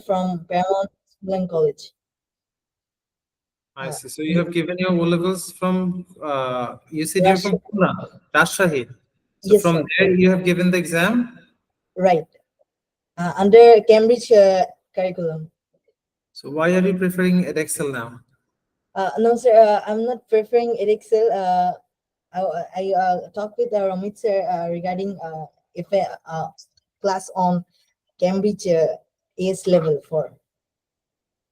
from Paramount School and College. I see. So you have given your O levels from you said you're from Pune, Rajshahi. So Yes, from sir. there you have given the exam. Right. Under Cambridge curriculum. So why are you preferring Edexcel now? No, sir. I'm not preferring Edexcel. I talked with Ramit sir regarding if a class on Cambridge AS level for.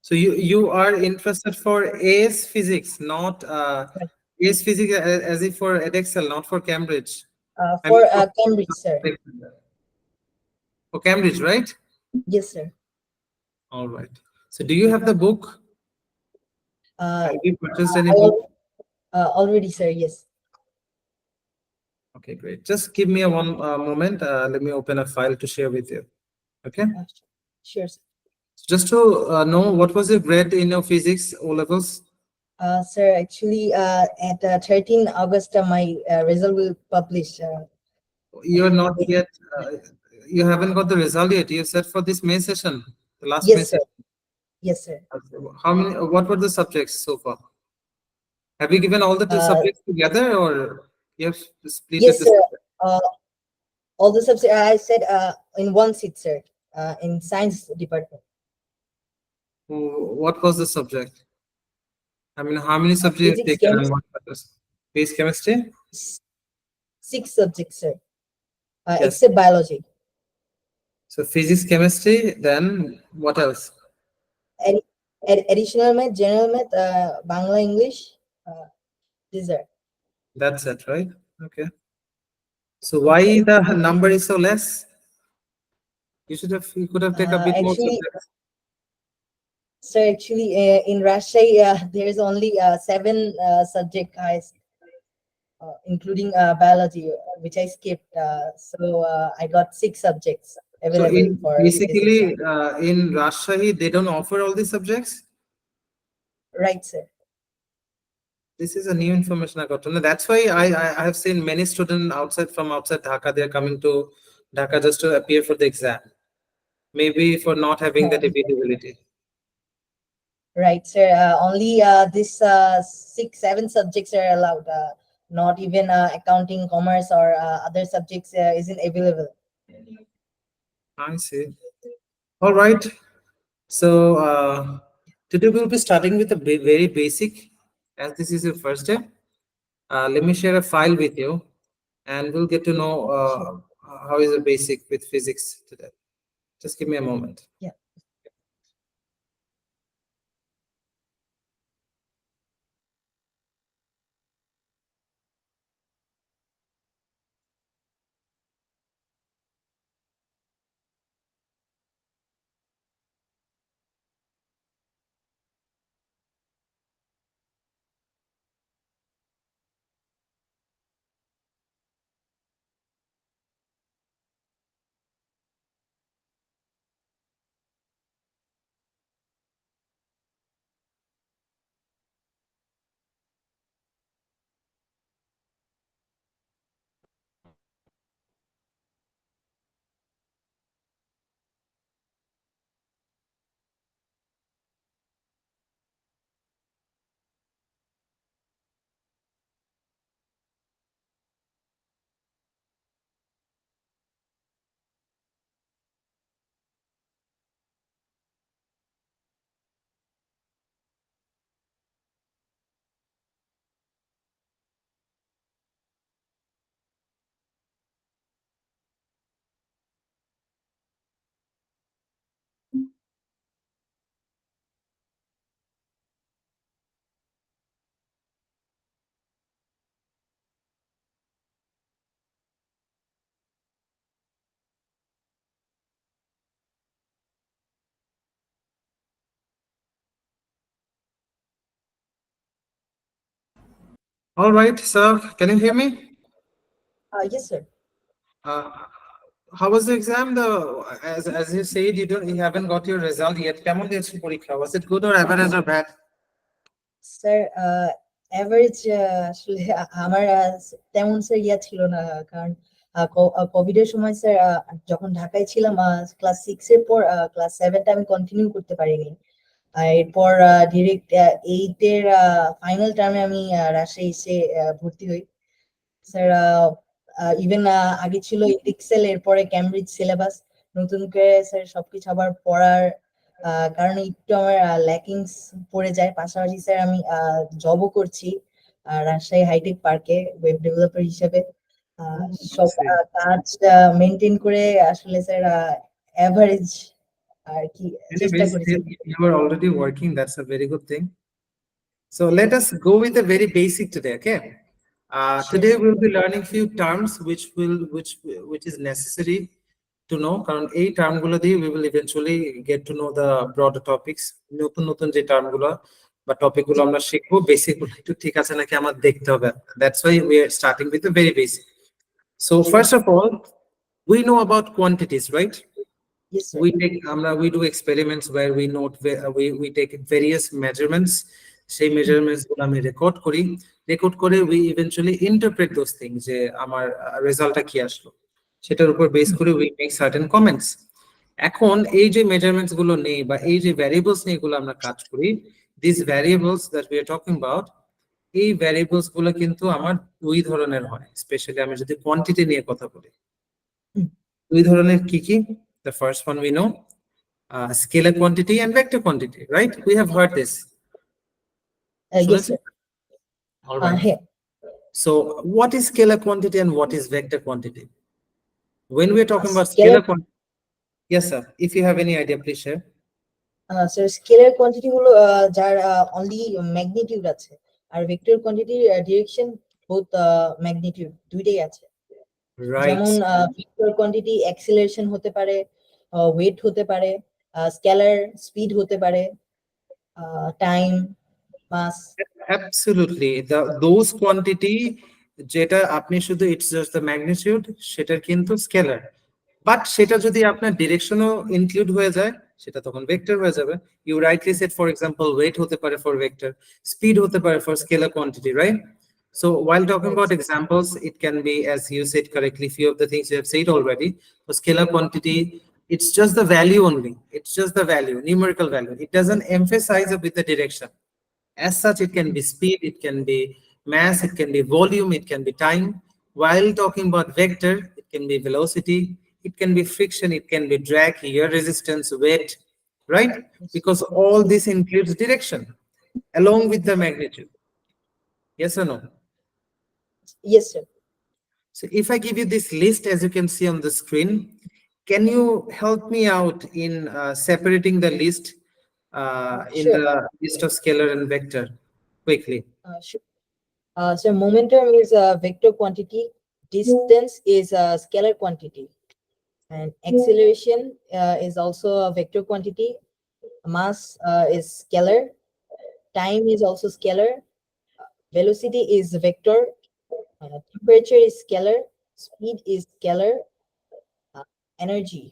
So you are interested for AS Physics, not Right. AS Physics as if for Edexcel, not for Cambridge. I For mean, Cambridge, sir. for Cambridge, right? Yes, sir. All right. So do you have the book? Have you purchased any I book? already, sir. Yes. Okay, great. Just give me a one moment. Let me open a file to share with you. Okay. Sure, sir. Just to know, what was your grade in your physics O levels? Sir, actually, at 13 August, my result will publish. You're not yet. You haven't got the result yet. You said for this May session, the last May Yes, sir. session. Yes, sir. How many? What were the subjects so far? Have you given all the subjects together, or you have split Yes, the sir. subject? All the subjects I said in one seat, sir. In science department. What was the subject? I mean, how many subjects you have Physics, taken and chemistry. what purpose? Basic chemistry? 6 subjects, sir. Yes. Except biology. So physics, chemistry, then what else? Additional math, general math, Bangla, English. These are. That's it, right? Okay. So why the number is so less? You could have taken a bit more Actually, subjects. sir, actually, in Rajshahi, there is only 7 subject highest, including biology, which I skipped. So I got 6 subjects So available for basically, physics. in Rajshahi, they don't offer all these subjects? Right, sir. This is a new information I got to know. That's why I have seen many students from outside Dhaka. They're coming to Dhaka just to appear for the exam. Maybe for not having that availability. Right, sir. Only this 6, 7 subjects are allowed. Not even accounting, commerce, or other subjects isn't available. I see. All right. So today we'll be starting with a very basic, as this is your first day. Let me share a file with you, and we'll get to know how is the basic with physics today. Just give me a moment. Yeah. All right, sir. Can you hear me? Yes, sir. How was the exam? As you said, you haven't got your result yet. কেমন দিয়েছো পরীক্ষা? Was it good or average or bad? Sir average আসলে আমার তেমন sir ইয়া ছিল না, কারণ কোভিডের সময় স্যার যখন ঢাকায় ছিলাম ক্লাস 6 এর পর ক্লাস 7টা আমি কন্টিনিউ করতে পারিনি। এরপর ডিরেক্ট 8 এর ফাইনাল টার্মে আমি রাজশাহী এসে ভর্তি হই। স্যার ইভেন আগে ছিল এক্সেল, এরপরে ক্যামব্রিজ সিলেবাস, নতুন করে স্যার সবকিছু আবার পড়ার কারণে একটু আমার ল্যাকিংস পড়ে যায়। পাশাপাশি স্যার আমি জবও করছি রাজশাহী হাইটেক পার্কে ওয়েব ডেভেলপার হিসেবে। সব কাজ মেনটেন করে আসলে স্যার এভারেজ আর কি চেষ্টা Anyways, করেছি। you are already working. That's a very good thing. So let us go with the very basic today. Okay. Today we'll be learning few terms which is necessary to know. কারণ এই term গুলো দিয়ে we will eventually get to know the broader topics. নতুন নতুন যে term গুলো বা topic গুলো আমরা শিখবো, বেসিক গুলো একটু ঠিক আছে নাকি আমার দেখতে হবে। That's why we are starting with the very basic. So first of all, we know about quantities, right? Yes, sir. We do experiments where we note we take various measurements. সেই measurements গুলো আমি record করে we eventually interpret those things, যে আমার রেজাল্টটা কি আসলো সেটার উপর বেস করে we make certain comments. এখন এই যে measurements গুলো নেই বা এই যে variables নিয়ে গুলো আমরা কাজ করি, these variables that we are talking about, এই variables গুলো কিন্তু আমার দুই ধরনের হয়। স্পেশালি আমি যদি কোয়ান্টিটি নিয়ে কথা বলি, দুই ধরনের কি কি? The first one we know, scalar quantity and vector quantity, right? We have heard this. Yes, sir. All right. Here. So what is scalar quantity and what is vector quantity? When we are talking about Scalar- scalar quantity, yes, sir. If you have any idea, please share. Sir scalar quantity হলো যার only magnitude আছে, আর vector quantity direction both magnitude দুইটাই আছে। Right. যেমন vector quantity acceleration হতে পারে, wait হতে পারে, স্কেলার স্পিড হতে পারে, time, mass. Absolutely. Those quantity যেটা আপনি শুধু it's just the magnitude, সেটা কিন্তু স্কেলার। বাট সেটা যদি আপনার ডিরেকশনও ইনক্লুড হয়ে যায়, সেটা তখন ভেক্টর হয়ে যাবে। You rightly said, for example weight হতে পারে ফর ভেক্টর, স্পিড হতে পারে for scalar quantity, right? So while talking about examples, it can be, as you said correctly, few of the things you have said already. For scalar quantity, it's just the value only. It's just the value, numerical value. It doesn't emphasize with the direction. As such, it can be speed, it can be mass, it can be volume, it can be time. While talking about vector, it can be velocity, it can be friction, it can be drag, air resistance, weight, right? Because all this includes direction along with the magnitude. Yes or no? Yes, sir. So if I give you this list, as you can see on the screen, can you help me out in separating the list in Sure. the list of scalar and vector quickly? Sure. So momentum is a vector quantity, distance is a scalar quantity, and acceleration is also a vector quantity, mass is scalar, time is also scalar, velocity is vector, temperature is scalar, speed is scalar, energy.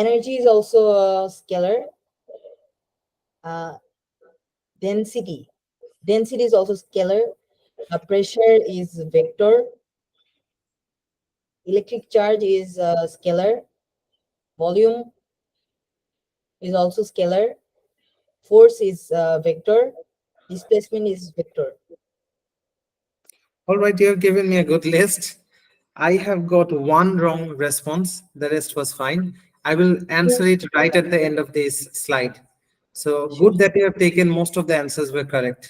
Energy is also scalar. Density is also scalar. Pressure is vector. Electric charge is scalar. Volume is also scalar. Force is vector. Displacement is vector. All right, you have given me a good list. I have got one wrong response. The rest was fine. I will answer it right at the end of this slide. So good that you have taken most of the answers were correct.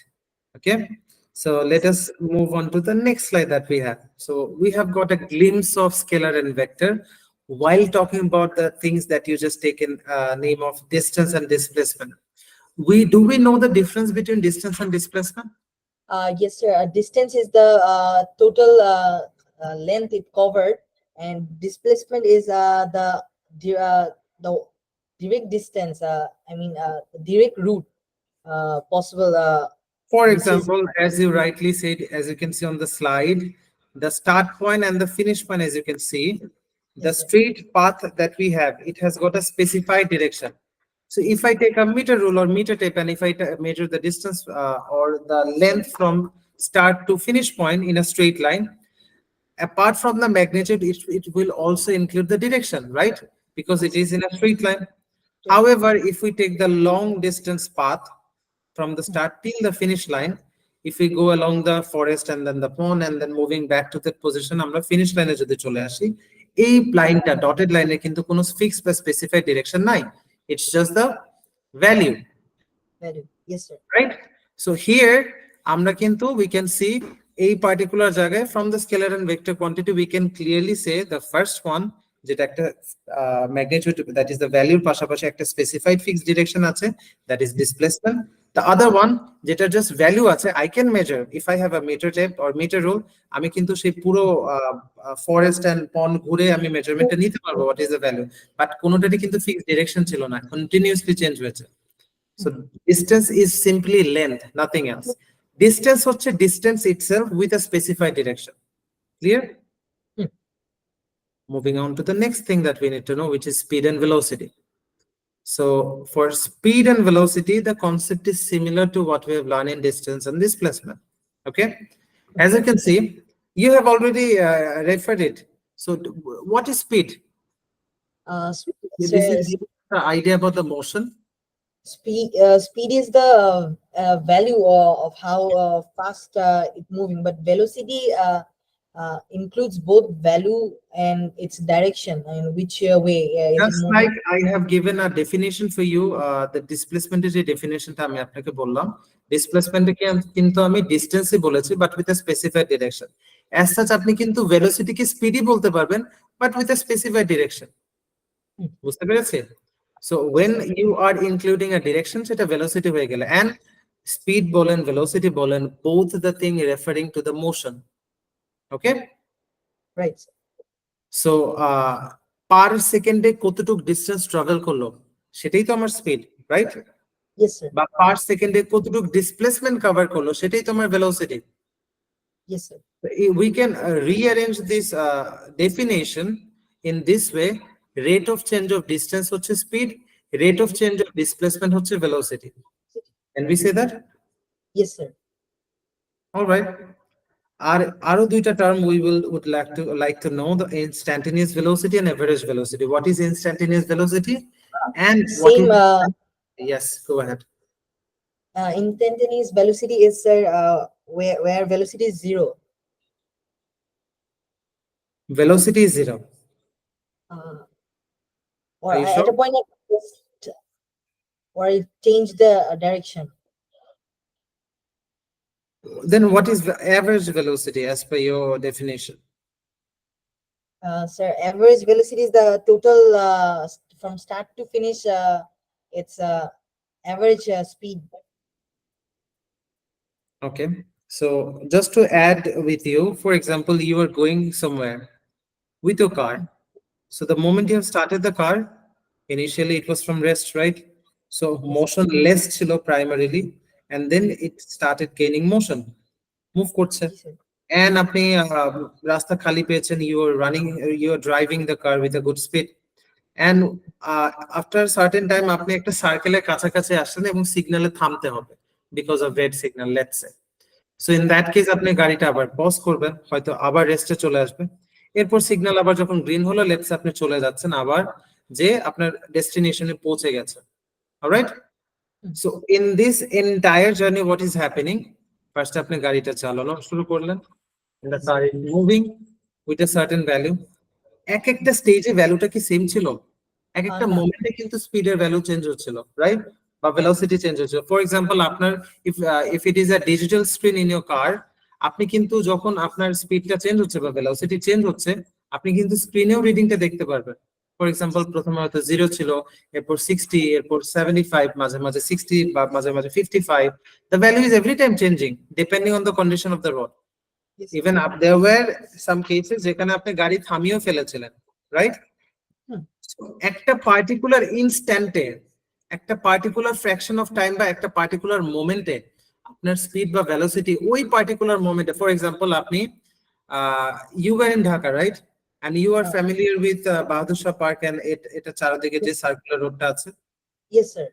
Okay. So let us move on to the next slide that we have. So we have got a glimpse of scalar and vector while talking about the things that you just taken name of distance and displacement. Do we know the difference between distance and displacement? Yes, sir. Distance is the total length it covered, and displacement is the direct distance. Direct route possible. For This is- example, as you rightly said, as you can see on the slide, the start point and the finish point, as you can see, the Yes, sir. straight path that we have, it has got a specified direction. So if I take a meter rule or meter tape, and if I measure the distance or the length from start to finish point in a straight line, apart from the magnitude, it will also include the direction, right? Because it is in a straight line. However, if we take the long distance path from the start till the finish line, if we go along the forest and then the pond and then moving back to that position, আমরা finish line এ যদি চলে আসি, এই লাইনটা dotted line এ কিন্তু কোনো fixed বা specified direction নাই, it's just the value, Yes, sir. right? So here আমরা কিন্তু we can see এই particular জায়গায় from the scalar and vector quantity we can clearly say the first one যেটা একটা magnitude, that is the value পাশাপাশি একটা specified fixed direction আছে, that is displacement. The other one যেটা just value আছে, I can measure if I have a meter tape or meter rule, আমি কিন্তু সেই পুরো forest and pond ঘুরে আমি measurement নিতে পারবো what is the value, but কোনোটারই কিন্তু fixed direction ছিল না, continuously change হয়েছে. So distance is simply length, nothing else. Distance হচ্ছে distance itself with a specified direction. Clear? Moving on to the next thing that we need to know, which is speed and velocity. So for speed and velocity, the concept is similar to what we have learned in distance and displacement. Okay? As you can see, you have already referred it. So what is speed? This is the idea about the motion. Speed is the value of how fast it moving, but velocity includes both value and its direction and which way is it Just moving. like I have given a definition for you, the displacement is a definition টা আমি আপনাকে বললাম, displacement কে কিন্তু আমি distance বলেছি but with a specified direction. As such আপনি কিন্তু velocity কে speed বলতে পারবেন but with a specified direction. বুঝতে পেরেছেন? So when you are including a direction, সেটা velocity হয়ে গেল, and speed বলেন velocity বলেন, both the thing referring to the motion. Okay? Right. So per second এ কতটুক distance travel করলো সেটাই তো আমার speed, right? Yes, sir. বা per second এ কতটুক displacement cover করলো সেটাই তো আমার velocity. Yes, sir. We can rearrange this definition in this way. Rate of change of distance হচ্ছে speed, rate of change of displacement হচ্ছে velocity. Can we say that? Yes, sir. All right. আরো দুইটা term we would like to know, the instantaneous velocity and average velocity. What is instantaneous velocity and what Same. is yes, go ahead. Instantaneous velocity is, sir, where velocity is zero. Velocity is zero. Or Are you at sure? a point of or it change the direction. Then what is the average velocity as per your definition? Sir, average velocity is the total from start to finish. It's average speed. Okay, so just to add with you, for example, you are going somewhere with your car. So the moment you have started the car, initially it was from rest, right? So motion less chilo primarily, and then it started gaining motion, move korche, Yes, sir. and apni rasta khali peyechen, you are driving the car with a good speed, and after a certain time apni ekta circle এর কাছাকাছি আসছেন এবং সিগন্যালে থামতে হবে because of red signal, let's say. So in that case আপনি গাড়িটা আবার pause করবেন, হয়তো আবার রেস্টে চলে আসবে, এরপর সিগন্যাল আবার যখন গ্রিন হলো, লেটস সে আপনি চলে যাচ্ছেন আবার যে আপনার ডেস্টিনেশনে পৌঁছে গেছেন। Alright, so in this entire journey what is happening, first আপনি গাড়িটা চালানো শুরু করলেন, the car is moving with a certain value. এক একটা স্টেজে ভ্যালুটা কি সেম ছিল? এক একটা মোমেন্টে কিন্তু স্পিডের ভ্যালু চেঞ্জ হচ্ছিল, রাইট? বা ভেলোসিটি চেঞ্জ হচ্ছিল। ফর এক্সাম্পল আপনার if it is a digital screen in your কার, আপনি কিন্তু যখন আপনার স্পিডটা চেঞ্জ হচ্ছে বা ভেলোসিটি চেঞ্জ হচ্ছে, আপনি কিন্তু স্ক্রিনেও রিডিংটা দেখতে পারবেন। ফর এক্সাম্পল প্রথমে হয়তো 0 ছিল, এরপর 60, এরপর 75, মাঝে মাঝে 60 বা মাঝে মাঝে 55। The value is every time changing depending on the condition of the road. Even there were some cases যেখানে আপনি গাড়ি থামিয়েও ফেলেছিলেন, রাইট? একটা পার্টিকুলার ইনস্ট্যান্টে, একটা পার্টিকুলার ফ্র্যাকশন অফ টাইম বা একটা পার্টিকুলার মোমেন্টে আপনার স্পিড বা ভেলোসিটি ওই পার্টিকুলার মোমেন্টে, ফর এক্সাম্পল আপনি you were in Dhaka, right? And you are familiar with Bahadur Shah Park and এটা চারদিকে যে সার্কুলার রোডটা আছে? Yes, sir.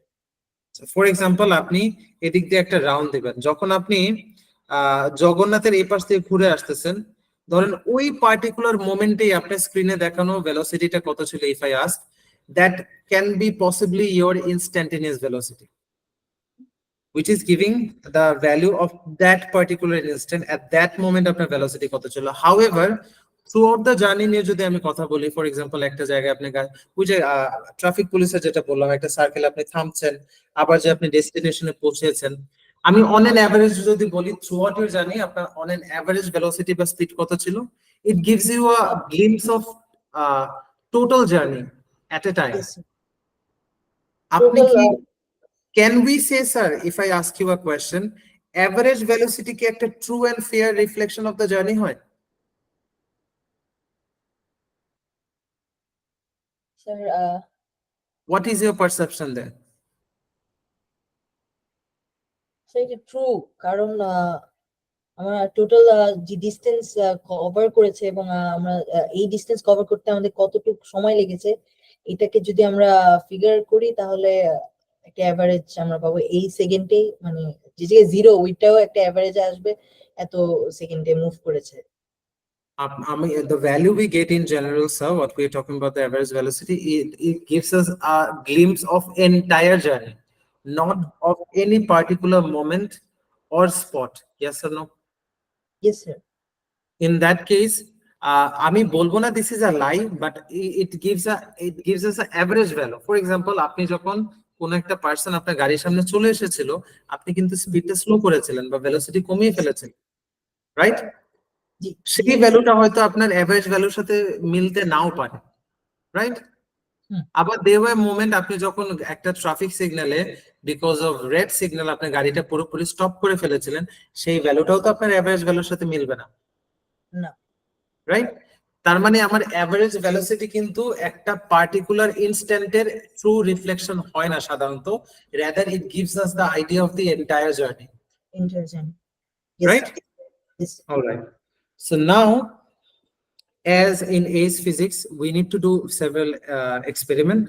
ফর এক্সাম্পল আপনি এদিক দিয়ে একটা রাউন্ড দিবেন, যখন আপনি জগন্নাথের এই পাশ থেকে ঘুরে আসতেছেন, ধরেন ওই পার্টিকুলার মোমেন্টেই আপনার স্ক্রিনে দেখানো ভেলোসিটিটা কত ছিল, if I ask, that can be possibly your instantaneous velocity, which is giving the value of that particular instant at that moment আপনার velocity কত ছিল। However, throughout the journey নিয়ে যদি আমি কথা বলি, ফর এক্সাম্পল একটা জায়গায় আপনি ওই যে ট্রাফিক পুলিশের যেটা বললাম, একটা সার্কেল আপনি থামছেন, আবার যে আপনি ডেস্টিনেশনে পৌঁছেছেন, আমি অন এন অ্যাভারেজ যদি বলি থ্রু আউট ইউর জার্নি আপনার অন এন অ্যাভারেজ ভেলোসিটি বা স্পিড কত ছিল, it gives you a glimpse of total journey at a time. Yes, sir. আপনি Total, কি can we say, sir, if I ask you a question, average velocity কি একটা true and fair reflection of the journey হয়? sir, What is your perception there? sir, এটা true, কারণ আমরা total যে distance cover করেছে এবং আমরা এই ডিস্টেন্স কভার করতে আমাদের কতটুকু সময় লেগেছে, এটাকে যদি আমরা ফিগার করি তাহলে একটা অ্যাভারেজ আমরা পাবো এই সেকেন্ডে, মানে যে জায়গায় জিরো ওইটাও একটা অ্যাভারেজে আসবে, এত সেকেন্ডে মুভ করেছে। The value we get in general, sir, what we are talking about, the average velocity, it gives us a glimpse of entire journey, not of any particular moment or spot. Yes or no? Yes, sir. In that case, আমি বলবো না this is a lie, but it gives us an average value. For example, আপনি যখন কোন একটা person আপনার গাড়ির সামনে চলে এসেছিল, আপনি কিন্তু স্পিডটা স্লো করেছিলেন বা ভেলোসিটি কমিয়ে ফেলেছেন, রাইট? জি, সেই ভ্যালুটা হয়তো আপনার এভারেজ ভ্যালুর সাথে মিলতে নাও পারে, রাইট? হুম। আবার there were moment আপনি যখন একটা ট্রাফিক সিগন্যালে বিকজ অফ রেড সিগন্যাল আপনি গাড়িটা পুরোপুরি স্টপ করে ফেলেছিলেন, সেই ভ্যালুটাও তো আপনার এভারেজ ভ্যালুর সাথে মিলবে না, না। রাইট? তার মানে আমার এভারেজ ভেলোসিটি কিন্তু একটা পার্টিকুলার ইনস্ট্যান্টের ট্রু রিফ্লেকশন হয় না সাধারণত, rather it gives us the idea of the entire journey, Interesting. Yes, right? sir. Yes. Alright. So now, as in ACE physics, we need to do several experiment.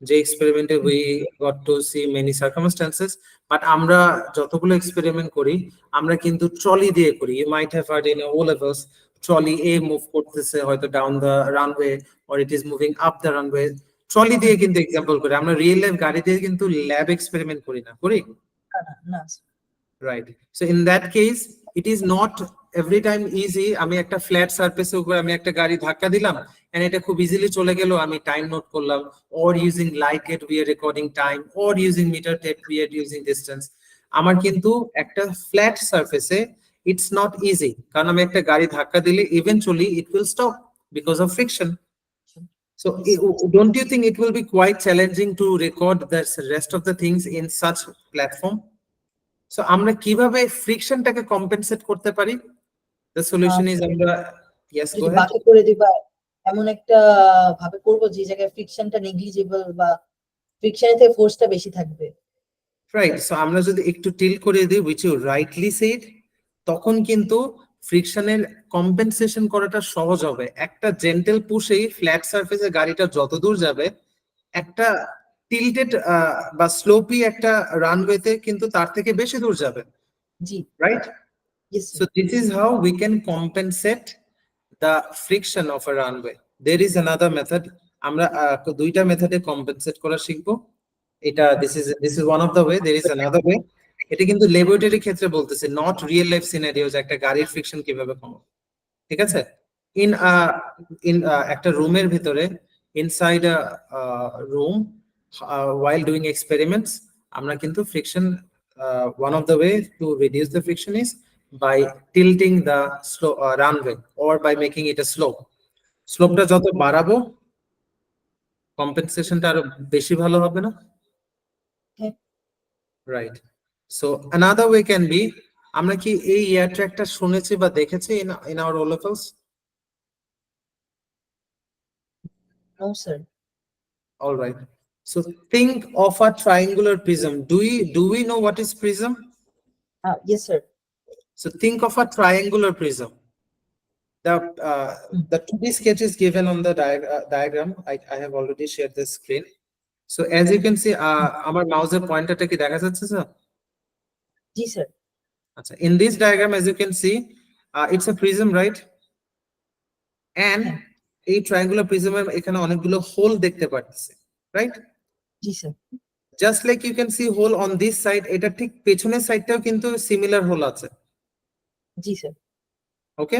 যে এক্সপেরিমেন্টে we got to see many circumstances, but আমরা যতগুলো experiment করি আমরা কিন্তু trolley দিয়ে করি। You might have heard in O levels, trolley A move করতেছে হয়তো down the runway or it is moving up the runway, trolley দিয়ে কিন্তু এক্সাম্পল করি। আমরা রিয়েল লাইফ গাড়ি দিয়ে কিন্তু ল্যাব এক্সপেরিমেন্ট করি না, করি? না। Right. So in that case, it is not every time easy. আমি একটা ফ্ল্যাট সারফেসের উপর আমি একটা গাড়ি ধাক্কা দিলাম and এটা খুব ইজিলি চলে গেল, আমি টাইম নোট করলাম, or using light gate we are recording time, or using meter tape we are using distance. আমার কিন্তু একটা ফ্ল্যাট সারফেসে it's not easy, কারণ আমি একটা গাড়ি ধাক্কা দিলে eventually it will stop because of friction. So don't you think it will be quite challenging to record the rest of the things in such platform? So আমরা কিভাবে ফ্রিকশনটাকে compensate করতে পারি? The solution is আমরা, yes, go যদি ahead. বাকি করে দিবা এমন একটা ভাবে করব যে জায়গায় ফ্রিকশনটা নেগলিজিবল বা ফ্রিকশনের থেকে ফোর্সটা বেশি থাকবে। Right. So আমরা যদি একটু টিল করে দিই, which you rightly said, তখন কিন্তু ফ্রিকশনের কম্পেনসেশন করাটা সহজ হবে। একটা জেন্টেল পুশেই ফ্ল্যাট সারফেসে গাড়িটা যত দূর যাবে, একটা টিল্টেড বা স্লোপি একটা রানওয়েতে কিন্তু তার থেকে বেশি দূর যাবে, জি, right? yes, So sir. this is how we can compensate the friction of a runway. There is another method. আমরা দুইটা মেথডে কম্পেনসেট করা শিখবো। এটা this is one of the way. There is another way. এটা কিন্তু ল্যাবরেটরি ক্ষেত্রে বলতেছে, নট রিয়েল লাইফ সিনারিও, যে একটা গাড়ির ফ্রিকশন কিভাবে কমাবো, ঠিক আছে? ইন একটা রুমের ভিতরে, ইনসাইড আ রুম, while doing experiments, আমরা কিন্তু friction, one of the way to reduce the friction is by tilting the runway or by making it a slope. স্লোপটা যত বাড়াবো কম্পেনসেশনটা আরো বেশি ভালো হবে না? হ্যাঁ। Right. So another way can be, আমরা কি এই এয়ার ট্র্যাকটা শুনেছি বা দেখেছি in our O levels? No, sir. All right. So think of a triangular prism. Do we know what is prism? Yes, sir. So think of a triangular prism. The 2D sketch is given on the diagram. I have already shared the screen. So as you can see, আমার মাউসের পয়েন্টারটা কি দেখা যাচ্ছে sir? G, sir. In this diagram, as you can see, it's a prism, right? And এই triangular prism এর এখানে অনেকগুলো whole দেখতে পাচ্ছি, right? G sir. Just like you can see hole on this side, এটা ঠিক পেছনের সাইডটাও কিন্তু সিমিলার হোল আছে। জি স্যার। ওকে,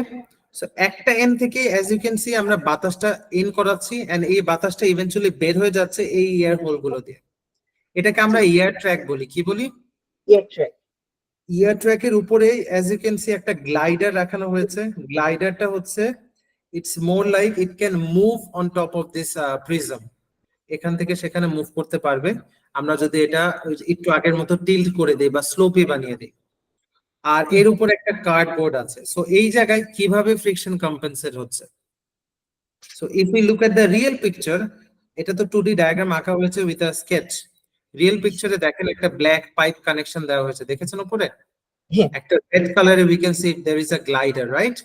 সো একটা এন্ড থেকে as you can see আমরা বাতাসটা ইন করাচ্ছি এন্ড এই বাতাসটা ইভেন্চুয়ালি বের হয়ে যাচ্ছে এই এয়ার হোল গুলো দিয়ে। এটাকে আমরা এয়ার ট্র্যাক বলি। কি বলি? Air track. এয়ার ট্র্যাকের উপরে as you can see একটা গ্লাইডার রাখানো হয়েছে। গ্লাইডারটা হচ্ছে it's more like it can move on top of this prism. এখান থেকে সেখানে মুভ করতে পারবে আমরা যদি এটা একটু আগের মতো টিল্ট করে দেই বা স্লোপি বানিয়ে দেই। আর এর উপর একটা কার্ডবোর্ড আছে। সো এই জায়গায় কিভাবে ফ্রিকশন কম্পেনসেট হচ্ছে? So if we look at the real picture, এটা তো 2D ডায়াগ্রাম আঁকা হয়েছে উইথ আ স্কেচ। রিয়েল পিকচারে দেখেন একটা ব্ল্যাক পাইপ কানেকশন দেওয়া হয়েছে, দেখেছেন উপরে? হ্যাঁ। একটা রেড কালারে we can see there is a glider, right?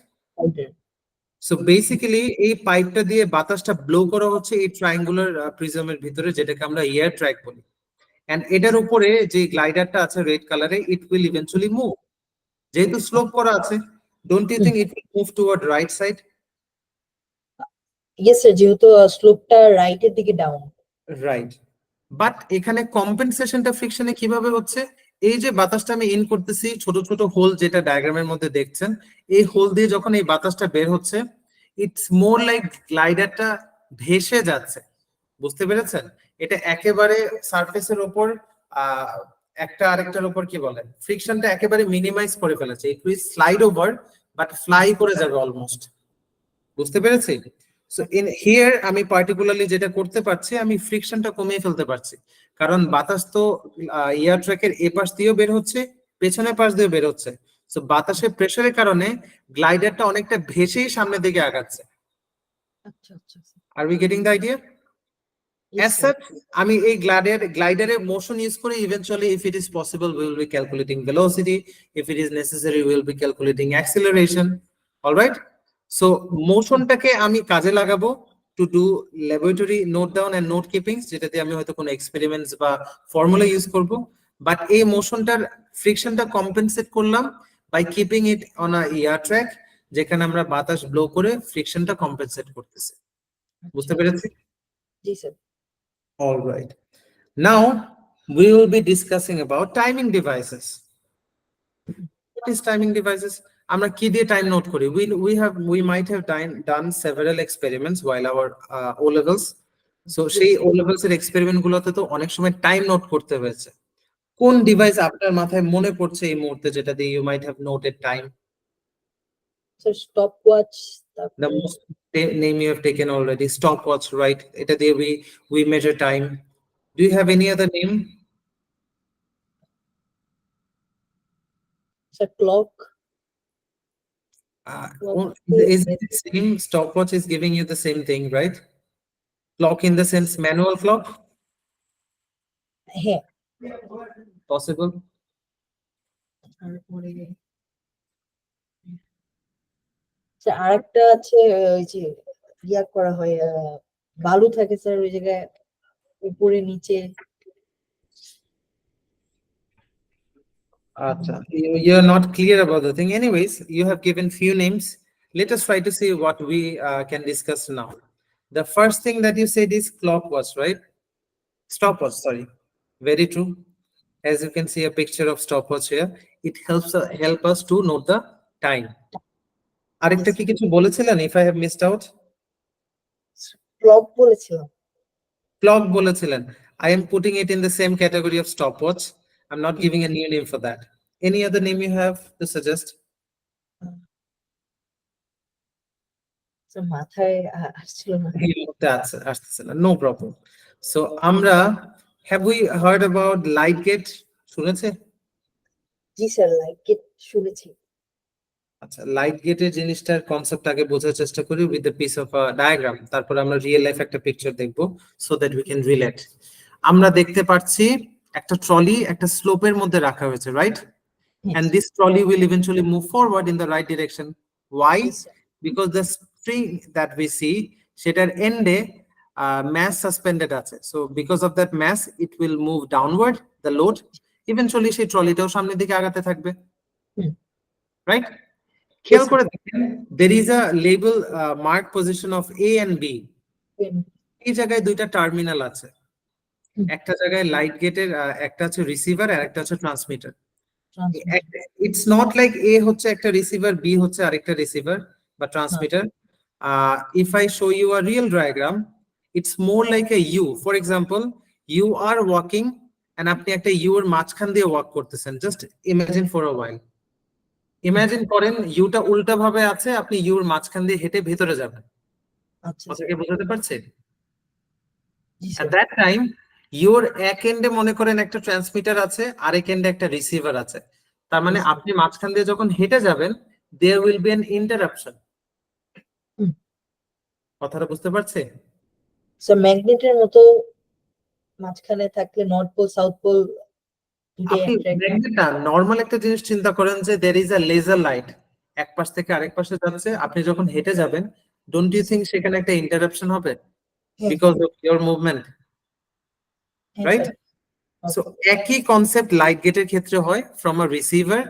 So basically এই পাইপটা দিয়ে বাতাসটা ব্লো করা হচ্ছে এই ট্রায়াঙ্গুলার প্রিজমের ভিতরে, যেটাকে আমরা এয়ার ট্র্যাক বলি। এন্ড এটার উপরে যে গ্লাইডারটা আছে রেড কালারে, ইট উইল ইভেন্চুয়ালি মুভ। যেহেতু স্লোপ করা আছে, don't you think it will move toward right side? Yes sir, যেহেতু স্লোপটা রাইটের দিকে ডাউন। রাইট, বাট এখানে কম্পেনসেশনটা ফ্রিকশনে কিভাবে হচ্ছে? এই যে বাতাসটা আমি ইন করতেছি, ছোট ছোট হোল যেটা ডায়াগ্রামের মধ্যে দেখছেন, এই হোল দিয়ে যখন এই বাতাসটা বের হচ্ছে, ইটস মোর লাইক গ্লাইডারটা ভেসে যাচ্ছে। বুঝতে পেরেছেন? এটা একেবারে সারফেসের উপর একটা আরেকটার উপর কি বলে ফ্রিকশনটা একেবারে মিনিমাইজ করে ফেলেছে। It will slide over but fly করে যাবে অলমোস্ট। বুঝতে পেরেছি? সো ইন হিয়ার আমি পার্টিকুলারলি যেটা করতে পারছি, আমি ফ্রিকশনটা কমিয়ে ফেলতে পারছি, কারণ বাতাস তো এয়ার ট্র্যাকের এ পাশ দিয়েও বের হচ্ছে, পেছনের পাশ দিয়েও বের হচ্ছে। সো বাতাসের প্রেসারের কারণে গ্লাইডারটা অনেকটা ভেসেই সামনের দিকে আগাচ্ছে। আচ্ছা আচ্ছা। Are we getting the idea? As such, আমি এই গ্লাইডারের মোশন ইউজ করে eventually if it is possible we will be calculating velocity, if it is necessary we will be calculating acceleration. All right, so মোশনটাকে আমি কাজে লাগাবো to do laboratory note down and note keeping, যেটাতে আমি হয়তো কোনো experiments বা formula use করব। But এই মোশনটার ফ্রিকশনটা কম্পেনসেট করলাম by keeping it on a air track, যেখানে আমরা বাতাস ব্লো করে ফ্রিকশনটা কম্পেনসেট করতেছি। বুঝতে পেরেছি? জি sir. All right. Now we will be discussing about timing devices. What is timing devices? আমরা কি দিয়ে টাইম নোট করি? We might have done several experiments while our O levels. So সেই O levels এর experiment গুলোতে তো অনেক সময় টাইম নোট করতে হয়েছে। কোন ডিভাইস আপনার মাথায় মনে পড়ছে এই মুহূর্তে যেটা দিয়ে you might have noted time? Sir stop watch. The most name you have taken already, stopwatch, right? এটা দিয়ে we measure time. Do you have any other name? Sir clock. Is it the same? Stopwatch is giving you the same thing, right? Clock in the sense manual clock? হ্যাঁ। Possible? Sir আরেকটা আছে, ওই যে ইয়া করা হয়, বালু থাকে sir ওই জায়গায় উপরে নিচে। You're not clear about the thing. Anyways, you have given few names. Let us try to see what we can discuss now. The first thing that you said is clockwatch, right? Stopwatch, sorry. Very true. As you can see a picture of stopwatch here, it help us to note the time. আরেকটা কি কিছু বলেছিলেন if I have missed out? Clock বলেছিলাম। Clock বলেছিলেন। I am putting it in the same category of stopwatch. I'm not giving a new name for that. Any other name you have to suggest? Sir মাথায় আসছিল না। No problem. So আমরা have we heard about light gate? শুনেছে? জি sir, like it শুনেছি। আচ্ছা, light গেটের জিনিসটার concept আগে বোঝার চেষ্টা করি with the piece of diagram, তারপর আমরা রিয়েল লাইফ একটা পিকচার দেখব so that we can relate. আমরা দেখতে পাচ্ছি একটা ট্রলি একটা স্লোপের মধ্যে রাখা হয়েছে, right? And this trolley will eventually move forward in the right direction. Why? Because the string that we see, সেটার এন্ডে mass suspended আছে. So because of that mass, it will move downward, the load. Eventually সেই ট্রলিটাও সামনের দিকে আগাতে থাকবে। Right? খেয়াল sir. করে দেখেন, there is a label mark position of A and B. এই জায়গায় দুইটা টার্মিনাল আছে। হুম। একটা জায়গায় লাইট গেটের একটা হচ্ছে রিসিভার আর একটা হচ্ছে transmitter. Transmitter. It's not like A হচ্ছে একটা রিসিভার, বি হচ্ছে আরেকটা রিসিভার বা transmitter. If I show you a real diagram, it's more like a U. For example, you are walking and আপনি একটা ইউ এর মাঝখান দিয়ে ওয়াক করতেছেন। Just imagine for a while. Imagine করেন ইউটা উল্টা ভাবে আছে, আপনি ইউর মাঝখান দিয়ে হেঁটে ভেতরে যাবেন। আচ্ছা কথা স্যার। কি বোঝাতে পারছে? জি At sir. that time, your এক এন্ডে মনে করেন একটা ট্রান্সমিটার আছে, আরেক এন্ডে একটা রিসিভার আছে। তার মানে Yes, sir. আপনি মাঝখান দিয়ে যখন হেঁটে যাবেন, there will be an interruption. হুম। কথাটা বুঝতে পারছে? স্যার ম্যাগনেটের মতো মাঝখানে থাকলে নর্থ পোল সাউথ পোল দুটোই আপনি অ্যাট্রাক্ট। ম্যাগনেট না, নরমাল একটা জিনিস চিন্তা করেন যে there is a laser light, এক পাশ থেকে আরেক পাশে যাচ্ছে। আপনি যখন হেঁটে যাবেন, don't you think সেখানে একটা ইন্টারাপশন হবে হ্যাঁ because of your movement, হ্যাঁ right? স্যার। সো একই কনসেপ্ট লাইট গেটের ক্ষেত্রে হয়। ফ্রম আ রিসিভার,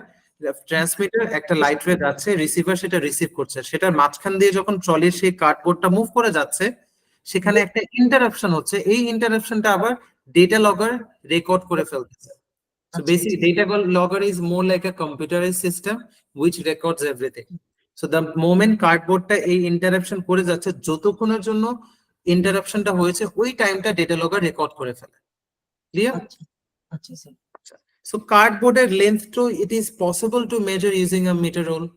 ট্রান্সমিটার একটা লাইট রে যাচ্ছে, রিসিভার সেটা রিসিভ করছে, সেটার মাঝখান দিয়ে যখন ট্রলির সেই কার্ডবোর্ডটা মুভ করে যাচ্ছে, সেখানে একটা ইন্টারাপশন হচ্ছে। এই ইন্টারাপশনটা আবার ডেটা লগর রেকর্ড করে ফেলতেছে। So আচ্ছা basically, data logger is more like a computerized system which records everything. So the moment কার্ডবোর্ডটা এই ইন্টারাপশন করে যাচ্ছে, যতক্ষণের জন্য ইন্টারাপশনটা হয়েছে, ওই টাইমটা ডেটা লগর রেকর্ড করে ফেলে। ক্লিয়ার? আচ্ছা আচ্ছা sir. So cardboard length to it is possible to measure using a meter rule.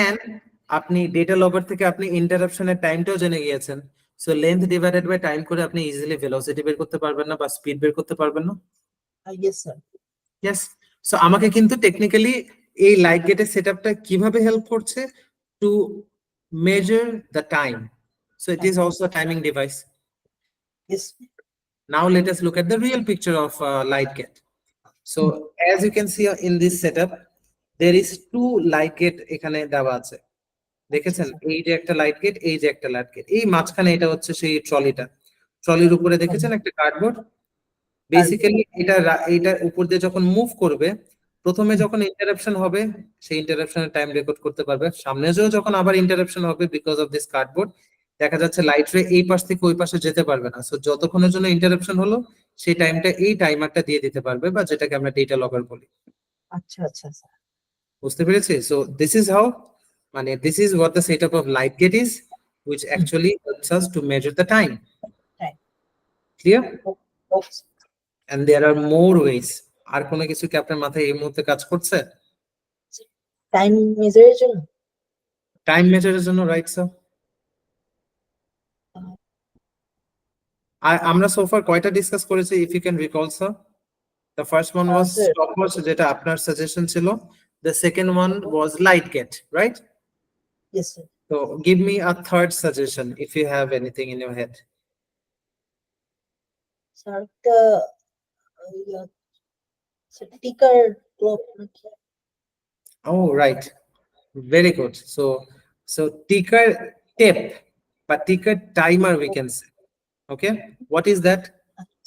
And আপনি ডেটা লগর থেকে আপনি ইন্টারাপশনের টাইমটাও জেনে গিয়েছেন। So length divided by time করে আপনি ইজিলি ভেলোসিটি বের করতে পারবেন না বা স্পিড বের করতে পারবেন না? Yes sir. ইয়েস। সো আমাকে কিন্তু টেকনিক্যালি এই লাইট গেটের সেটআপটা কিভাবে হেল্প করছে to measure the time. So it is also a timing device. Yes. Now let us look at the real picture of light gate. So as you can see in this setup, there is two light gate এখানে দেওয়া আছে। দেখেছেন? এই যে একটা light gate, এই যে একটা লাইট গেট। এই মাঝখানে এটা হচ্ছে সেই ট্রলিটা। ট্রলির উপরে দেখেছেন একটা কার্ডবোর্ড? বেসিক্যালি এইটার উপর দিয়ে যখন মুভ করবে, প্রথমে যখন ইন্টারাপশন হবে, সেই ইন্টারাপশনের টাইম রেকর্ড করতে পারবে। সামনে যখন আবার ইন্টারাপশন হবে বিকজ অফ দিস কার্ডবোর্ড, দেখা যাচ্ছে লাইট রে এই পাশ থেকে ওই পাশে যেতে পারবে না। সো যতক্ষণের জন্য ইন্টারাপশন হলো, সেই টাইমটা এই টাইমারটা দিয়ে দিতে পারবে, বা যেটাকে আমরা ডেটা লগর বলি। আচ্ছা আচ্ছা স্যার। বুঝতে পেরেছি? সো দিস ইজ হাউ, মানে this is what the setup of light gate is, which actually helps us to measure the time. Time. Clear? Okay. And there are more ways. আর কোনো কিছু কি আপনার মাথায় এই মুহূর্তে কাজ করছে? টাইম মেজারের জন্য টাইম মেজারের জন্য, রাইট স্যার? আর আমরা সোফার কয়টা ডিসকাস করেছি, if you can recall sir? The first one was sir stopwatch, যেটা আপনার সাজেশন ছিল। The second one was light gate, right? Yes sir. So give me a third suggestion if you have anything in your head. Sir একটা টিকার clock নাকি? Oh, right. Very good. So ticker tape, but ticker timer we can say. Okay. What is that?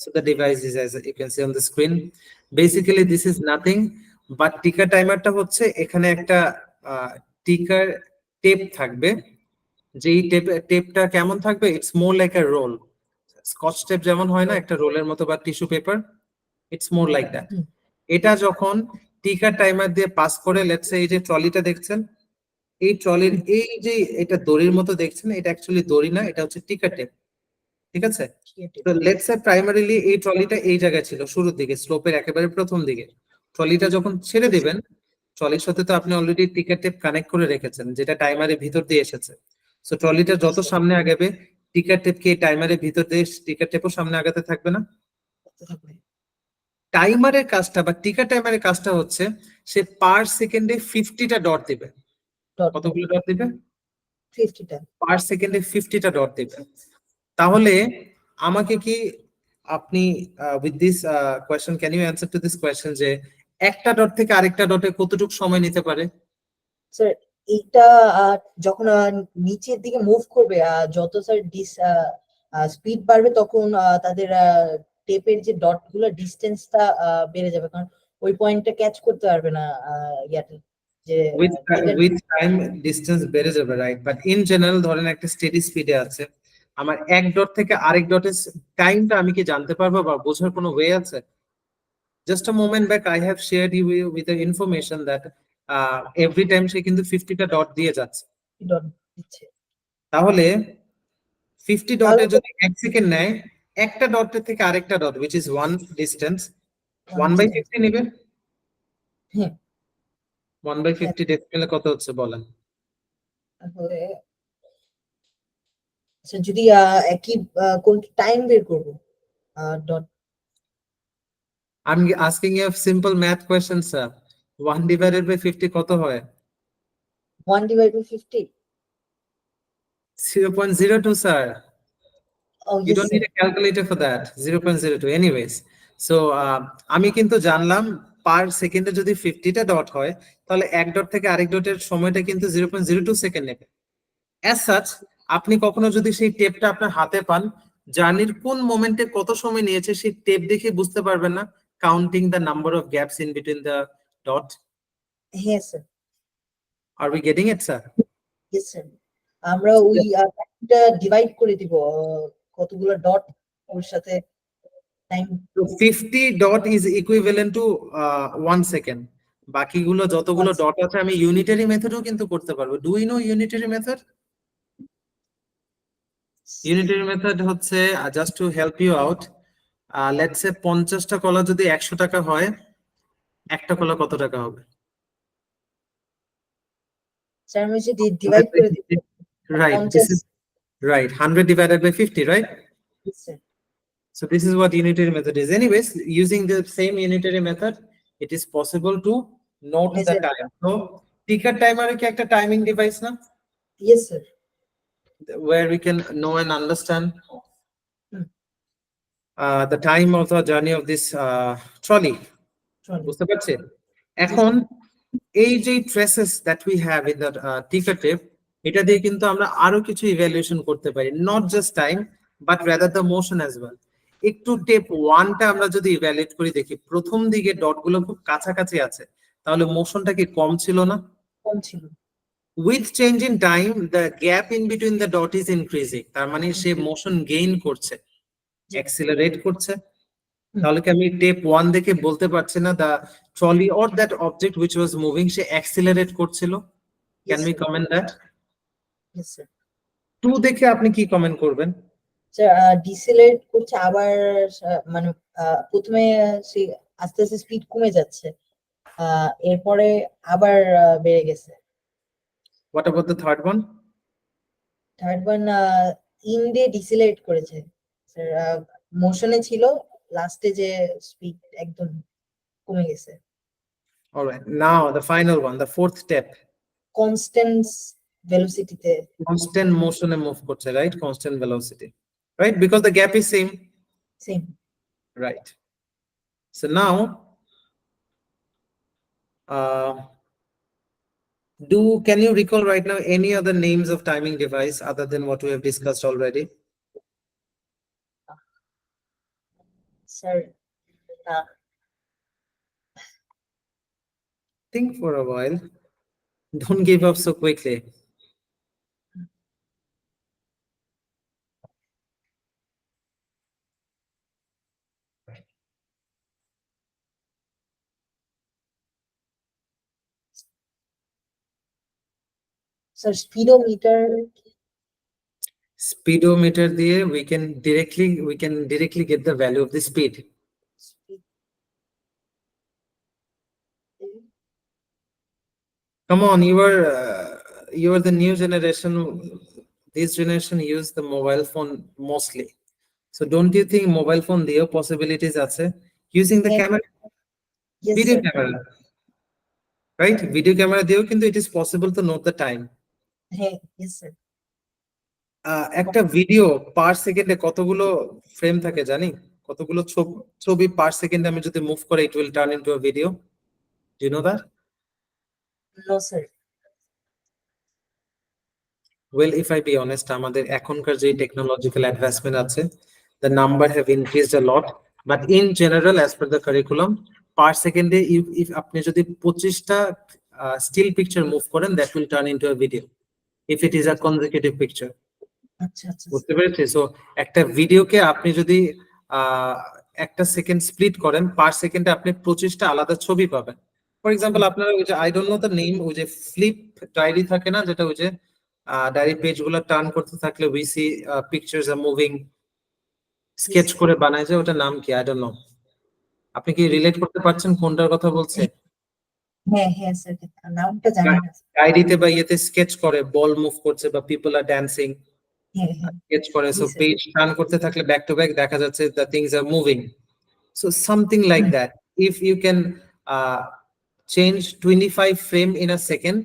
So the device is, as you can see on the screen. Basically, this is nothing but ticker timer টা হচ্ছে এখানে একটা ticker tape থাকবে। যেই টেপটা কেমন থাকবে? It's more like a roll. Scotch tape যেমন হয় না একটা রোলের মতো, বা tissue paper, it's more like that. এটা যখন টিকার টাইমার দিয়ে পাস করে, লেটস সে এই যে ট্রলিটা দেখছেন, এই ট্রলির এই যে এটা দড়ির মতো দেখছেন, এটা অ্যাকচুয়ালি দড়ি না, এটা হচ্ছে টিকার টেপ। ঠিক আছে? তো লেটস সে প্রাইমারিলি এই ট্রলিটা এই জায়গায় ছিল শুরুর দিকে, স্লোপের একেবারে প্রথম দিকে। ট্রলিটা যখন ছেড়ে দিবেন, ট্রলির সাথে তো আপনি অলরেডি টিকার টেপ কানেক্ট করে রেখেছেন, যেটা টাইমারের ভিতর দিয়ে এসেছে। সো ট্রলিটা যত সামনে আগাবে, টিকার টেপকে টাইমারের ভিতর দিয়ে টিকার টেপও সামনে আগাতে থাকবে না? টাইমারের কাজটা বা টিকার টাইমারের কাজটা হচ্ছে, সে পার সেকেন্ডে 50টা ডট দিবে। কতগুলো ডট দিবে? 50টা। পার সেকেন্ডে 50টা ডট দিবে। তাহলে আমাকে কি আপনি with this question, can you answer to this question, যে একটা ডট থেকে আরেকটা ডটে কতটুকু সময় নিতে পারে? স্যার এইটা যখন নিচের দিকে মুভ করবে, যত স্যার স্পিড বাড়বে, তখন তাদের টেপের যে ডট গুলো ডিস্টেন্সটা বেড়ে যাবে, কারণ ওই পয়েন্টটা ক্যাচ করতে পারবে না ইয়াতে যে with time distance বেড়ে যাবে, রাইট? বাট ইন জেনারেল ধরেন একটা স্টেডি স্পিডে আছে, আমার এক ডট থেকে আরেক ডটের টাইমটা আমি কি জানতে পারবো বা বোঝার কোনো ওয়ে আছে? Just a moment back I have shared you with the information that every time সে কিন্তু 50টা ডট দিয়ে যাচ্ছে। ডট দিচ্ছে, তাহলে 50 তাহলে ডটের যদি 1 সেকেন্ড নেয়, একটা ডটের থেকে আরেকটা dot which is one distance 1/50 নেবে। হ্যাঁ 1/50 ডেসিমেলে কত হচ্ছে বলেন? তাহলে আচ্ছা যদি একই কোন টাইম বের করব dot I'm asking you a simple math question, sir. 1 divided by 50 কত হয়? 1/50? 0.02, sir. Oh You yes don't sir. need a calculator for that. 0.02. Anyways, so আমি কিন্তু জানলাম পার সেকেন্ডে যদি 50টা ডট হয়, তাহলে এক ডট থেকে আরেক ডটের সময়টা কিন্তু 0.02 সেকেন্ড নেবে। অ্যাজ সাচ আপনি কখনো যদি সেই টেপটা আপনার হাতে পান, জার্নির কোন মোমেন্টে কত সময় নিয়েছে সেই টেপ দেখে বুঝতে পারবেন না, counting the number of gaps in between the dot. হ্যাঁ sir, are we getting it, sir? Yes sir. আমরা ওই টাইমটা ডিভাইড করে দিব কতগুলো ডট ওর সাথে time. So 50 dot is equivalent to 1 second. বাকিগুলো যতগুলো ডট আছে আমি ইউনিটারি মেথডও কিন্তু করতে পারবো। Do you know unitary method? Unitary method হচ্ছে just to help you out, let's say 50টা কলা যদি 100 টাকা হয়, একটা কলা কত টাকা হবে? স্যার আমি যদি ডিভাইড করে দিব Right, this is right. 100 divided by 50, right? Sir. So this is what unitary method is. Anyways, using the same unitary method, it is possible to note the Measure. time. So ticker timer কি একটা timing device না? Yes sir. Where we can know and understand Hmm. the time of the journey of this trolley. বুঝতে পারছেন? এখন এই যে traces that we have in the টিকার tape, এটা দিয়ে কিন্তু আমরা আরো কিছু ইভ্যালুয়েশন করতে পারি, not just time but rather the motion as well. একটু টেপ 1টা আমরা যদি ইভ্যালুয়েট করি, দেখি প্রথম দিকে ডটগুলো খুব কাছাকাছি আছে, তাহলে মোশনটা কি কম ছিল না? কম ছিল। With change in time the gap in between the dot is increasing, তার মানে সে মোশন গেইন করছে, অ্যাক্সিলারেট করছে। তাহলে কি আমি টেপ 1 দেখে বলতে পারছি না the trolley or that object which was moving say accelerate করছিল? Can we comment that? Yes sir. 2 দেখে আপনি কি কমেন্ট করবেন? স্যার ডিসেলারেট করছে, আবার মানে প্রথমে সে আস্তে আস্তে স্পিড কমে যাচ্ছে, এরপরে আবার বেড়ে গেছে। What about the third one? Third one in দিয়ে ডিসেলারেট করেছে স্যার, মোশনে ছিল, লাস্টে যে স্পিড একদম কমে গেছে। Alright, now the final one, the fourth step. Constant ভেলোসিটিতে, কনস্ট্যান্ট মোশনে মুভ করছে, right? Constant velocity, right? Because the gap is same, same. right? So now can you recall right now any other names of timing device other than what we have discussed already? Sir Think for a while, don't give up so quickly. Sir speedometer. Speedometer দিয়ে we can directly get the value of the speed. Come on, you are the new generation. This generation use the mobile phone mostly. So don't you think mobile phone দিয়েও possibilities আছে using the camera? Yes Video sir. camera, right? Video camera দিয়েও কিন্তু it is possible to note the time. হ্যাঁ, yes sir. একটা video পার সেকেন্ডে কতগুলো frame থাকে জানি? কতগুলো ছবি পার সেকেন্ডে আমি যদি মুভ করে it will turn into a video. Do you know that? No sir. Well, if I be honest, আমাদের এখনকার যে টেকনোলজিক্যাল অ্যাডভান্সমেন্ট আছে, the number have increased a lot, but in general as per the curriculum, পার সেকেন্ডে if আপনি যদি 25টা still picture move করেন, that will turn into a video if it is a consecutive picture. আচ্ছা আচ্ছা বুঝতে পেরেছি? So একটা ভিডিওকে আপনি যদি একটা সেকেন্ড স্প্লিট করেন, পার সেকেন্ডে আপনি 25টা আলাদা ছবি পাবেন। ফর এক্সাম্পল আপনারা ওই যে I don't know the name, ওই যে ফ্লিপ ডায়েরি থাকে না, যেটা ওই যে ডায়েরি পেজ গুলো টার্ন করতে থাকলে we see pictures are moving, sketch করে বানায় যে, ওটার নাম কি আই ডোন্ট নো। আপনি কি রিলেট করতে পারছেন কোনটার কথা বলছে? হ্যাঁ হ্যাঁ স্যার, নামটা জানি না। ডায়েরিতে বা ইয়েতে স্কেচ করে বল মুভ করছে বা পিপল আর ড্যান্সিং, হ্যাঁ হ্যাঁ স্কেচ করে। সো জি স্যার। পেজ টার্ন করতে থাকলে ব্যাক টু ব্যাক দেখা যাচ্ছে the things are moving. So something like that. If you can change 25 frame in a second,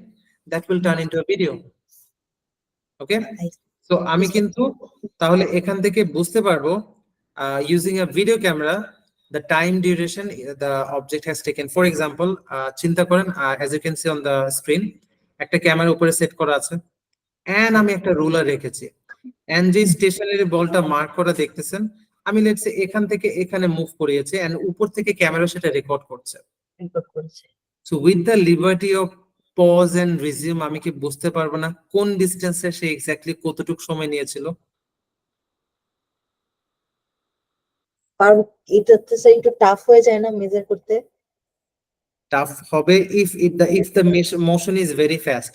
that will turn into a video. Okay? So আমি কিন্তু তাহলে এখান থেকে বুঝতে পারবো using a video camera the time duration the object has taken. For example, চিন্তা করেন as you can see on the screen, একটা ক্যামেরা উপরে সেট করা আছে and আমি একটা রুলার রেখেছি and যে স্টেশনারি বলটা মার্ক করা দেখতেছেন, আমি লেটস সে এখান থেকে এখানে মুভ করিয়েছি and উপর থেকে ক্যামেরা সেটা রেকর্ড করছে। So with the liberty of pause and resume, আমি কি বুঝতে পারবো না কোন ডিসটেন্সে সে এক্স্যাক্টলি কতটুকু সময় নিয়েছিল? আর এটা তো স্যার একটু টাফ হয়ে যায় না মেজার করতে? টাফ হবে if the motion is very fast.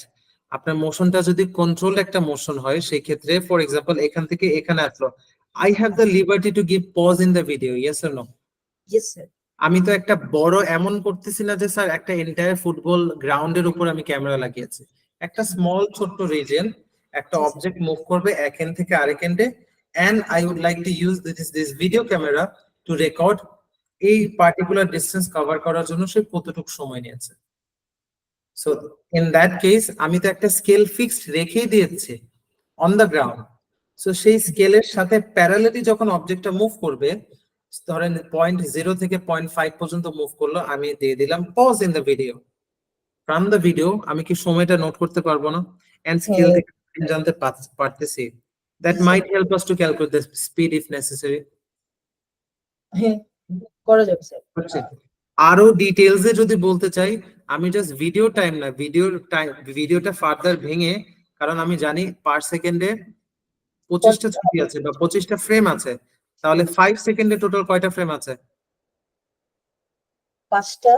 আপনার মোশনটা যদি কন্ট্রোল একটা মোশন হয়, সেই ক্ষেত্রে ফর এক্সাম্পল এখান থেকে এখানে আসলো, I have the liberty to give pause in the video, yes or no? Yes sir. আমি তো একটা বড় এমন করতেছি না যে স্যার একটা এন্টায়ার ফুটবল গ্রাউন্ডের উপর আমি ক্যামেরা লাগিয়েছি। একটা স্মল ছোট্ট রিজন, একটা অবজেক্ট মুভ করবে এক এন্ড থেকে আরেক এন্ডে, and I would like to use this video camera to record এই পার্টিকুলার ডিসটেন্স কভার করার জন্য সে কতটুকু সময় নিয়েছে। সো ইন দ্যাট কেস আমি তো একটা স্কেল ফিক্সড রেখেই দিয়েছি অন দ্য গ্রাউন্ড। সো সেই স্কেলের সাথে প্যারালালি যখন অবজেক্টটা মুভ করবে, ধরেন 0.0 থেকে 0.5 পর্যন্ত মুভ করলো, আমি দিয়ে দিলাম pause in the video. From the video আমি কি সময়টা নোট করতে পারবো না? এন্ড স্কেল থেকে জানতে পারতেছি। That might help us to calculate the speed if necessary. হ্যাঁ করা যাবে স্যার। আরো ডিটেইলসে যদি বলতে চাই, আমি জাস্ট ভিডিও টাইম না, ভিডিওটা ফার্দার ভেঙে, কারণ আমি জানি পার সেকেন্ডে 25টা ছবি আছে বা 25টা ফ্রেম আছে, তাহলে 5 সেকেন্ডে টোটাল কয়টা ফ্রেম আছে? 5টা।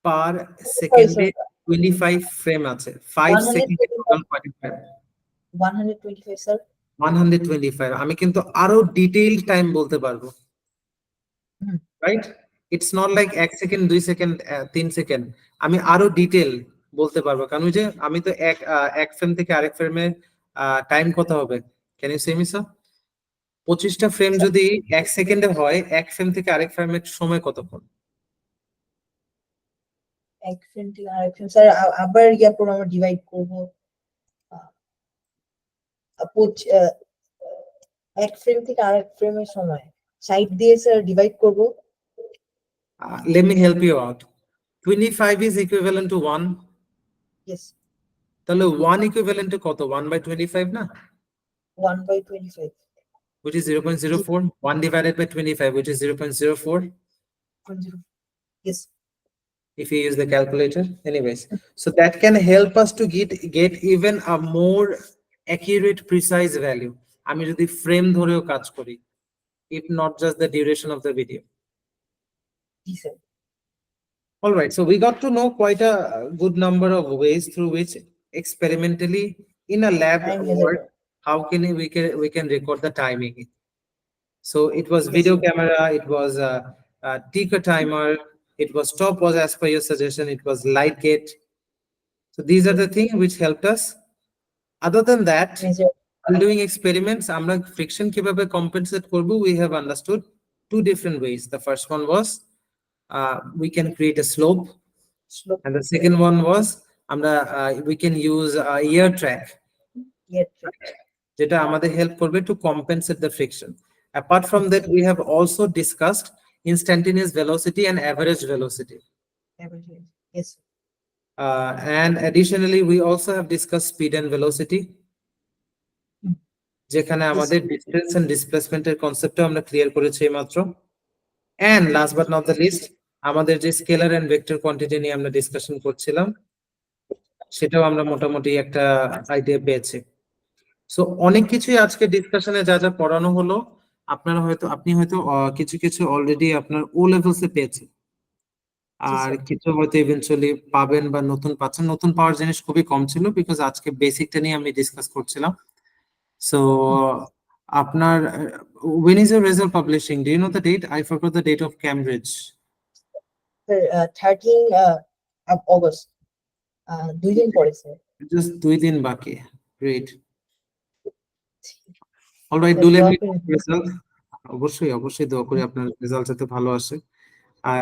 পার সেকেন্ডে 25 ফ্রেম আছে, 5 সেকেন্ডে টোটাল কয়টা ফ্রেম? 125 স্যার। 125। আমি কিন্তু আরো ডিটেইলড টাইম বলতে পারবো, right? It's not like 1 second 2 second 3 second, আমি আরো ডিটেইল বলতে পারবো। কারণ ওই যে আমি তো এক ফ্রেম থেকে আরেক ফ্রেমে টাইম কত হবে? Can you say me sir? 25টা ফ্রেম যদি 1 সেকেন্ডে হয়, এক ফ্রেম থেকে আরেক ফ্রেমের সময় কতক্ষণ? এক ফ্রেম থেকে আরেক ফ্রেম স্যার আবার ইয়ার পর আমরা ডিভাইড করব। এক ফ্রেম থেকে আরেক ফ্রেমের সময় 60 দিয়ে স্যার ডিভাইড করব। Let me help you out. 25 is equivalent to 1. Yes. তাহলে 1 equivalent to কত? 1/25 না? 1/25 which is 0.04. 1 divided by 25, which is 0.04. Yes. If you use the calculator, anyways. So that can help us to get even a more accurate, precise value. আমি যদি frame ধরেও কাজ করি, if not just the duration of the video. Yes, sir. All right, so we got to know quite a good number of ways through which experimentally in a lab work, how can we can record the timing. So it was video camera, it was a ticker timer, it was stopwatch as per your suggestion, it was light gate. So these are the things which helped us. Other than that, while doing experiments, আমরা friction কিভাবে compensate করবো, we have understood two different ways. The first one was we can create a slope, and the second one was we can use ear track, যেটা আমাদের help করবে to compensate the friction. Apart from that, we have also discussed instantaneous velocity and average velocity. Yes. And additionally, we also have discussed speed and velocity, যেখানে আমাদের distance and displacement এর কনসেপ্টও আমরা clear করেছি মাত্র। And last but not the least, আমাদের যে scalar and vector quantity নিয়ে আমরা ডিসকাশন করছিলাম, সেটাও আমরা মোটামুটি একটা আইডিয়া পেয়েছি। সো অনেক কিছুই আজকে ডিসকাশনে যা যা পড়ানো হলো, আপনি হয়তো কিছু কিছু অলরেডি আপনার ও লেভেলসে পেয়েছেন, জি আর স্যার। কিছু হয়তো ইভেন্চুয়ালি পাবেন বা নতুন পাচ্ছেন। নতুন পাওয়ার জিনিস খুবই কম ছিল, বিকজ আজকে বেসিকটা নিয়ে আমি ডিসকাস করছিলাম। সো আপনার when is your result publishing? Do you know the date? I forgot the date of Cambridge. Sir 13 August, 2 দিন পরে স্যার। Just 2 দিন বাকি। Great. All right, sir do let দোয়া me know করেন। the result. অবশ্যই অবশ্যই দোয়া করি আপনার রেজাল্ট যাতে ভালো আসে।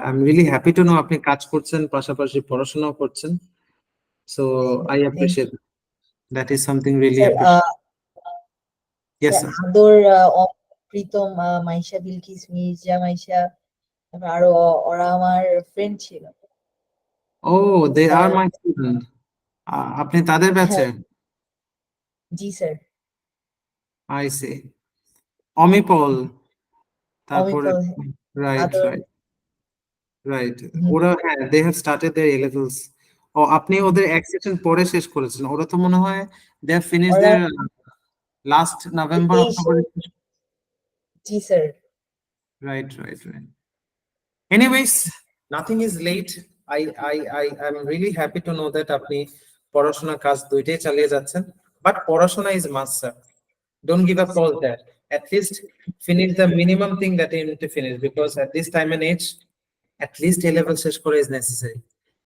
I'm really happy to know আপনি কাজ করছেন, পাশাপাশি পড়াশোনাও করছেন। So I thank appreciate it. That is something really sir. appreciate. Yes, sir sir. আদর, প্রীতম, মাইশা, বিলকিস, মির্জা, মাইশা, তারপর আরো ওরা আমার ফ্রেন্ড ছিল। Oh, they sir are my student. আপনি তাদের ব্যাচে? হ্যাঁ, জি স্যার। I see. অমিপল, তারপরে অমিতল, রাইট আদর। Right right. হুম, ওরা হ্যাঁ, they have started there A levels. ও আপনি ওদের এক সেশন পরে শেষ করেছেন। ওরা তো মনে হয় দে হ্যাভ ফিনিশ ওরা देयर লাস্ট নভেম্বর 23। অক্টোবর। জি sir. Right right right. Anyways, nothing is late. I'm really happy to know that আপনি পড়াশোনা কাজ দুইটাই চালিয়ে যাচ্ছেন। But পড়াশোনা is must, sir. Don't give up all that. At least finish the minimum thing that you need to finish, because at this time and age, at least A level শেষ করা is necessary.